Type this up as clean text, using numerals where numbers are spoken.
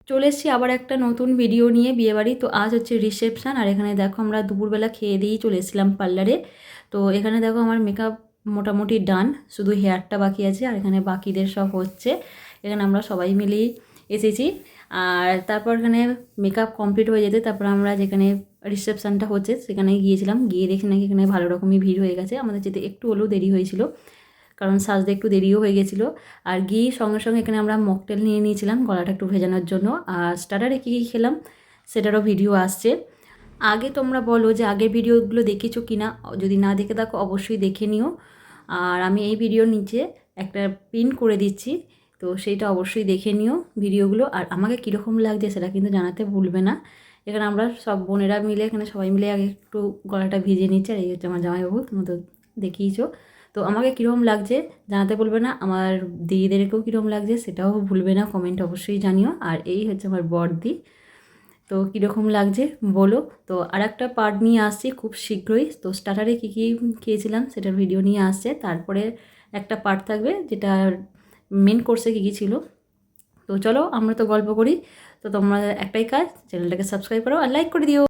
চলে এসেছি আবার একটা নতুন ভিডিও নিয়ে বিয়েবাড়ি। তো আজ হচ্ছে রিসেপশান, আর এখানে দেখো আমরা দুপুরবেলা খেয়ে দিয়েই চলে এসেছিলাম পার্লারে। তো এখানে দেখো আমার মেকআপ মোটামুটি ডান, শুধু হেয়ারটা বাকি আছে, আর এখানে বাকিদের সব হচ্ছে। এখানে আমরা সবাই মিলেই এসেছি। আর তারপর এখানে মেকআপ কমপ্লিট হয়ে যেতে তারপর আমরা যেখানে রিসেপশানটা হচ্ছে সেখানে গিয়েছিলাম। গিয়ে দেখি নাকি এখানে ভালো রকমই ভিড় হয়ে গেছে। আমাদের যেতে একটু হলেও দেরি হয়েছিল, কারণ সাজতে একটু দেরিও হয়ে গেছিলো। আর গিয়ে সঙ্গে সঙ্গে এখানে আমরা মকটেল নিয়ে নিয়েছিলাম গলাটা একটু ভেজানোর জন্য। আর স্টার্টারে কী কী খেলাম সেটারও ভিডিও আসছে। আগে তোমরা বলো যে আগের ভিডিওগুলো দেখেছো কি না, যদি না দেখে থাকো অবশ্যই দেখে নিও। আর আমি এই ভিডিওর নিচে একটা পিন করে দিচ্ছি, তো সেইটা অবশ্যই দেখে নিও ভিডিওগুলো। আর আমাকে কীরকম লাগছে সেটা কিন্তু জানাতে ভুলবে না। এখানে আমরা সব বোনেরা মিলে এখানে সবাই মিলে আগে একটু গলাটা ভিজিয়ে নিচ্ছে। আর এই হচ্ছে আমার জামাইবাবু, তোমরা তো দেখিয়েছো। তো আমাকে কীরকম লাগছে জানাতে ভুলবে না, আমার দিদিদেরকেও কীরকম লাগছে সেটাও ভুলবে না, কমেন্ট অবশ্যই জানিও। আর এই হচ্ছে আমার বড়দি, তো কীরকম লাগছে বলো। তো আর একটা পার্ট নিয়ে আসছি খুব শীঘ্রই। তো স্টার্টারে কী কী খেয়েছিলাম সেটার ভিডিও নিয়ে আসছে। তারপরে একটা পার্ট থাকবে যেটা মেন কোর্সে কী কী ছিল। তো চলো আমরা তো গল্প করি। তো তোমরা একটাই কাজ, চ্যানেলটাকে সাবস্ক্রাইব করো আর লাইক করে দিও।